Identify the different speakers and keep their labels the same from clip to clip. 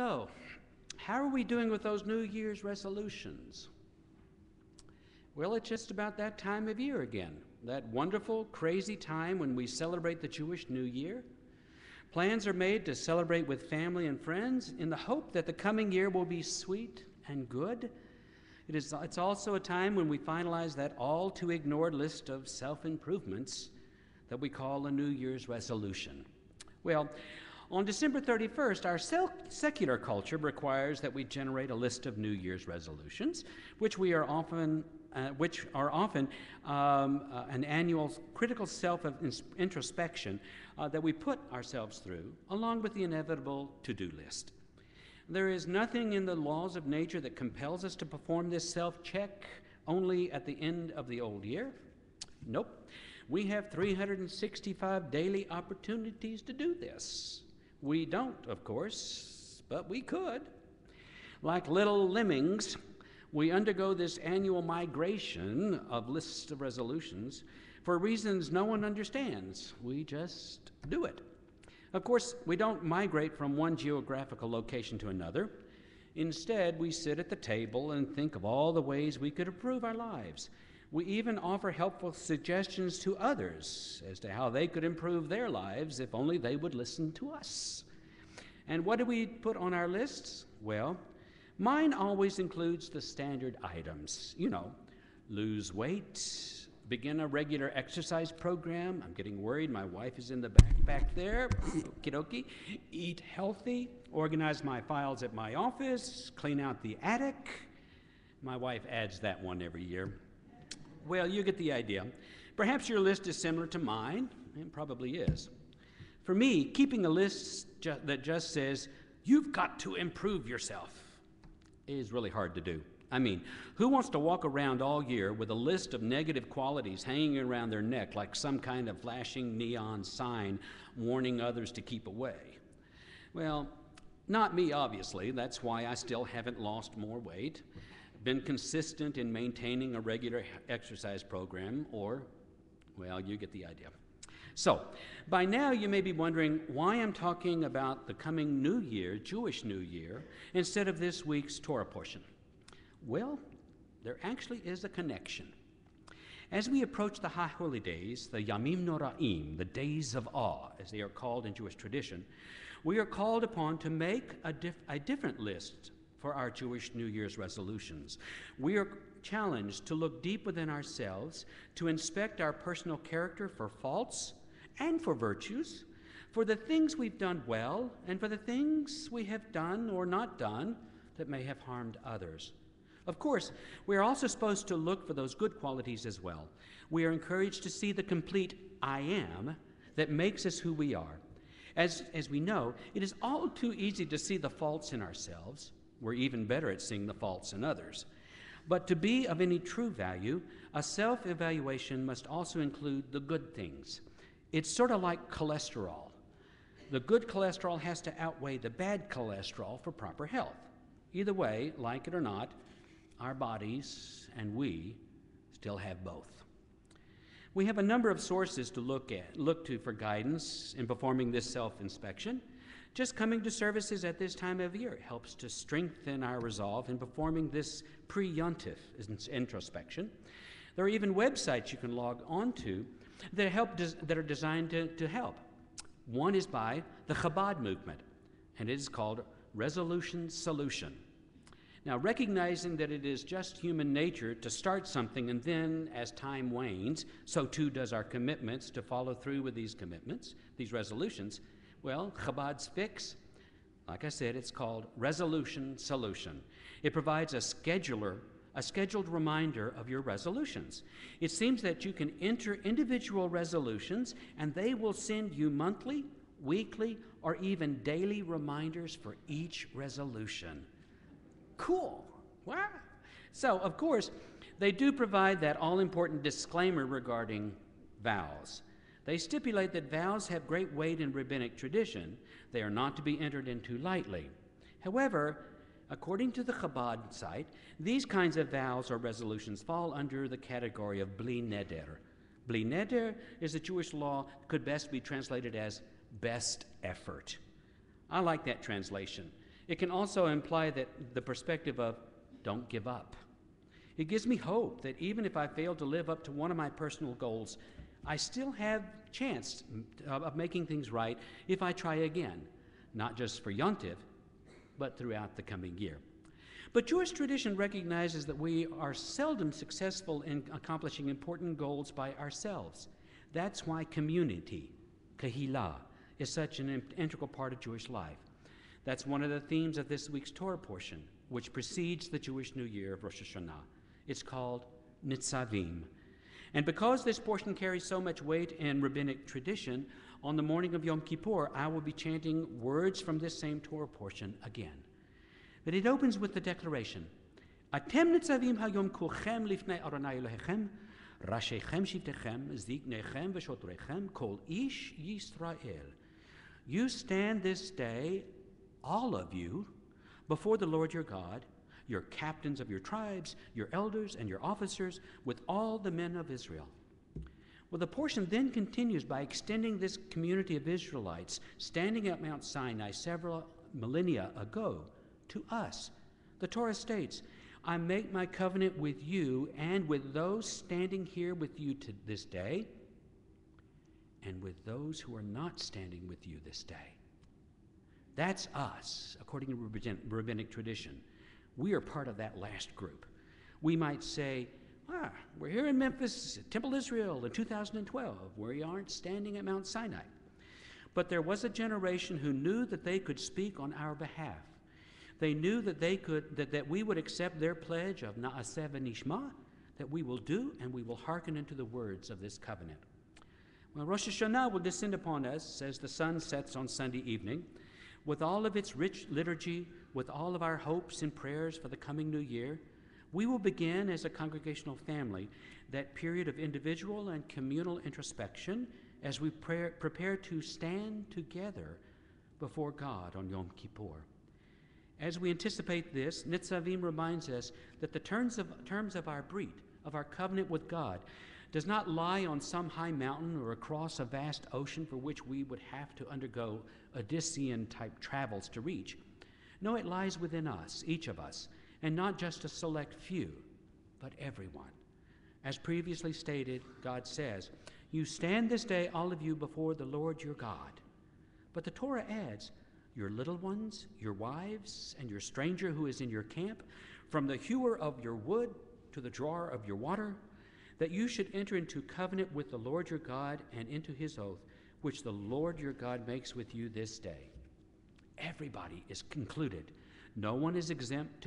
Speaker 1: So, how are we doing with those New Year's resolutions? Well, it's just about that time of year again, that wonderful, crazy time when we celebrate the Jewish New Year. Plans are made to celebrate with family and friends in the hope that the coming year will be sweet and good. It's also a time when we finalize that all-too-ignored list of self-improvements that we call a New Year's resolution. Well, on December 31st, our secular culture requires that we generate a list of New Year's resolutions, which are often an annual critical self-introspection that we put ourselves through, along with the inevitable to-do list. There is nothing in the laws of nature that compels us to perform this self-check only at the end of the old year. Nope. We have 365 daily opportunities to do this. We don't, of course, but we could. Like little lemmings, we undergo this annual migration of lists of resolutions for reasons no one understands. We just do it. Of course, we don't migrate from one geographical location to another. Instead, we sit at the table and think of all the ways we could improve our lives. We even offer helpful suggestions to others as to how they could improve their lives if only they would listen to us. And what do we put on our lists? Well, mine always includes the standard items. Lose weight, begin a regular exercise program. I'm getting worried. My wife is in the back there. Okie dokie. Eat healthy, organize my files at my office, clean out the attic. My wife adds that one every year. Well, you get the idea. Perhaps your list is similar to mine. It probably is. For me, keeping a list that just says, you've got to improve yourself, is really hard to do. I mean, who wants to walk around all year with a list of negative qualities hanging around their neck like some kind of flashing neon sign warning others to keep away? Well, not me, obviously. That's why I still haven't lost more weight, been consistent in maintaining a regular exercise program, or, well, you get the idea. So, by now you may be wondering why I'm talking about the coming New Year, Jewish New Year, instead of this week's Torah portion. Well, there actually is a connection. As we approach the High Holy Days, the Yamim Noraim, the days of awe, as they are called in Jewish tradition, we are called upon to make a different list for our Jewish New Year's resolutions. We are challenged to look deep within ourselves, to inspect our personal character for faults and for virtues, for the things we've done well and for the things we have done or not done that may have harmed others. Of course, we are also supposed to look for those good qualities as well. We are encouraged to see the complete I am that makes us who we are. As we know, it is all too easy to see the faults in ourselves. We're even better at seeing the faults in others. But to be of any true value, a self-evaluation must also include the good things. It's sort of like cholesterol. The good cholesterol has to outweigh the bad cholesterol for proper health. Either way, like it or not, our bodies and we still have both. We have a number of sources to look to for guidance in performing this self-inspection. Just coming to services at this time of year helps to strengthen our resolve in performing this pre-yontif introspection. There are even websites you can log on to that are designed to help. One is by the Chabad movement, and it is called Resolution Solution. Now, recognizing that it is just human nature to start something and then, as time wanes, so too does our commitments to follow through with these commitments, these resolutions. Well, Chabad's fix, like I said, it's called Resolution Solution. It provides a scheduled reminder of your resolutions. It seems that you can enter individual resolutions and they will send you monthly, weekly, or even daily reminders for each resolution. Cool. Wow. So, of course, they do provide that all-important disclaimer regarding vows. They stipulate that vows have great weight in rabbinic tradition. They are not to be entered into lightly. However, according to the Chabad site, these kinds of vows or resolutions fall under the category of bli neder. Bli neder is a Jewish law, could best be translated as best effort. I like that translation. It can also imply that the perspective of don't give up. It gives me hope that even if I fail to live up to one of my personal goals, I still have a chance of making things right if I try again, not just for Yontiv, but throughout the coming year. But Jewish tradition recognizes that we are seldom successful in accomplishing important goals by ourselves. That's why community, kahila, is such an integral part of Jewish life. That's one of the themes of this week's Torah portion, which precedes the Jewish New Year of Rosh Hashanah. It's called Nitzavim. And because this portion carries so much weight in rabbinic tradition, on the morning of Yom Kippur, I will be chanting words from this same Torah portion again. But it opens with the declaration, Atem nitzavim hayom kulchem lifnei Adonai Elohechem, rashechem shivtechem, ziknechem v'shotrechem, kol ish Yisrael. You stand this day, all of you, before the Lord your God, your captains of your tribes, your elders and your officers, with all the men of Israel. Well, the portion then continues by extending this community of Israelites standing at Mount Sinai several millennia ago to us. The Torah states, I make my covenant with you and with those standing here with you to this day, and with those who are not standing with you this day. That's us, according to rabbinic tradition. We are part of that last group. We might say, we're here in Memphis, Temple Israel in 2012. We aren't standing at Mount Sinai. But there was a generation who knew that they could speak on our behalf. They knew that that we would accept their pledge of Na'aseh v'nishma, that we will do and we will hearken into the words of this covenant. Well, Rosh Hashanah will descend upon us as the sun sets on Sunday evening, with all of its rich liturgy, with all of our hopes and prayers for the coming new year. We will begin as a congregational family that period of individual and communal introspection as we prepare to stand together before God on Yom Kippur. As we anticipate this, Nitzavim reminds us that the terms of our brit, of our covenant with God, does not lie on some high mountain or across a vast ocean for which we would have to undergo Odyssean-type travels to reach. No, it lies within us, each of us, and not just a select few, but everyone. As previously stated, God says, you stand this day, all of you, before the Lord your God. But the Torah adds, your little ones, your wives, and your stranger who is in your camp, from the hewer of your wood to the drawer of your water, that you should enter into covenant with the Lord your God and into his oath, which the Lord your God makes with you this day. Everybody is included. No one is exempt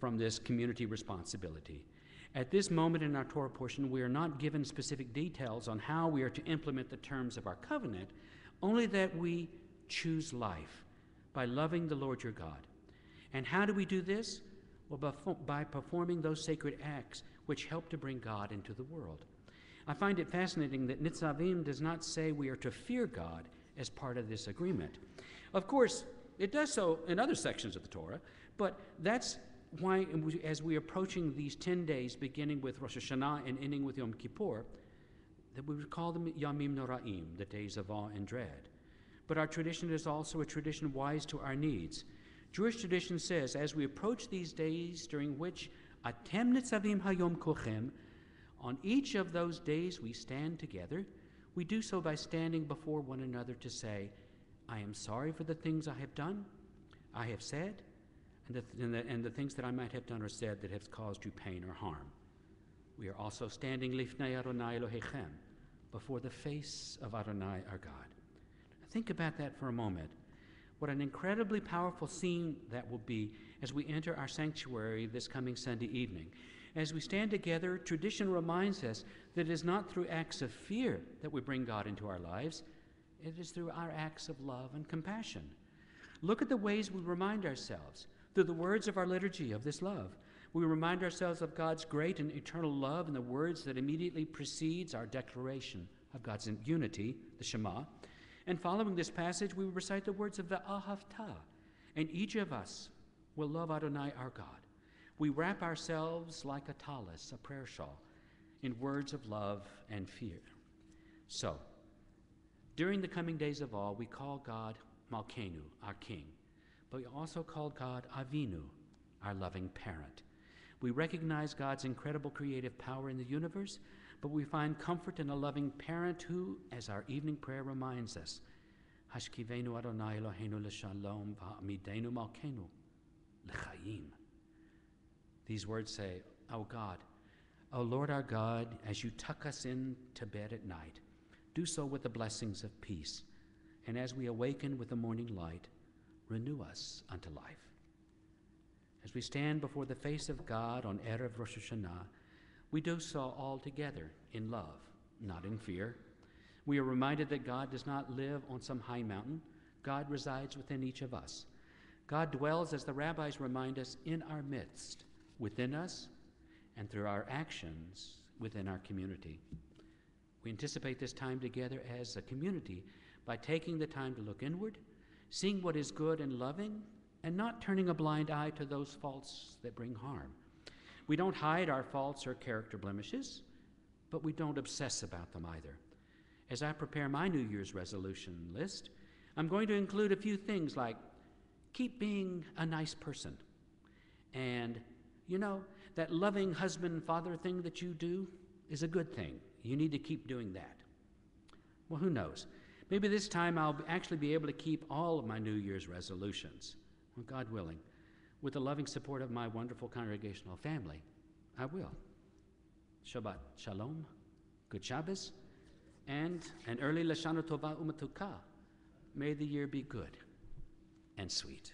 Speaker 1: from this community responsibility. At this moment in our Torah portion, we are not given specific details on how we are to implement the terms of our covenant, only that we choose life by loving the Lord your God. And how do we do this? Well, by performing those sacred acts which help to bring God into the world. I find it fascinating that Nitzavim does not say we are to fear God as part of this agreement. Of course, it does so in other sections of the Torah, but that's why, as we are approaching these 10 days, beginning with Rosh Hashanah and ending with Yom Kippur, that we would call them Yamim Noraim, the days of awe and dread. But our tradition is also a tradition wise to our needs. Jewish tradition says, as we approach these days during which Atem Nitzavim Hayom Kochem, on each of those days we stand together, we do so by standing before one another to say, I am sorry for the things I have done, I have said, and the things that I might have done or said that have caused you pain or harm. We are also standing Lifnei Adonai Elohechem, before the face of Adonai our God. Think about that for a moment. What an incredibly powerful scene that will be as we enter our sanctuary this coming Sunday evening. As we stand together, tradition reminds us that it is not through acts of fear that we bring God into our lives. It is through our acts of love and compassion. Look at the ways we remind ourselves. Through the words of our liturgy of this love, we remind ourselves of God's great and eternal love in the words that immediately precedes our declaration of God's unity, the Shema. And following this passage, we recite the words of the Ahavta, and each of us will love Adonai our God. We wrap ourselves like a tallis, a prayer shawl, in words of love and fear. So, during the coming days of all, we call God Malkenu, our King, but we also call God Avinu, our loving parent. We recognize God's incredible creative power in the universe, but we find comfort in a loving parent who, as our evening prayer reminds us, Hashkivenu Adonai Eloheinu l'shalom v'amidenu malkenu l'chaim. These words say, "O God, O Lord our God, as you tuck us in to bed at night, do so with the blessings of peace, and as we awaken with the morning light, renew us unto life." As we stand before the face of God on Erev Rosh Hashanah, we do so all together in love, not in fear. We are reminded that God does not live on some high mountain. God resides within each of us. God dwells, as the rabbis remind us, in our midst, within us, and through our actions within our community. We anticipate this time together as a community by taking the time to look inward, seeing what is good and loving, and not turning a blind eye to those faults that bring harm. We don't hide our faults or character blemishes, but we don't obsess about them either. As I prepare my New Year's resolution list, I'm going to include a few things like keep being a nice person, and that loving husband, father thing that you do is a good thing. You need to keep doing that. Well, who knows? Maybe this time I'll actually be able to keep all of my New Year's resolutions. Well, God willing, with the loving support of my wonderful congregational family, I will. Shabbat Shalom, good Shabbos, and an early Lashana Tova U'Matuka. May the year be good and sweet.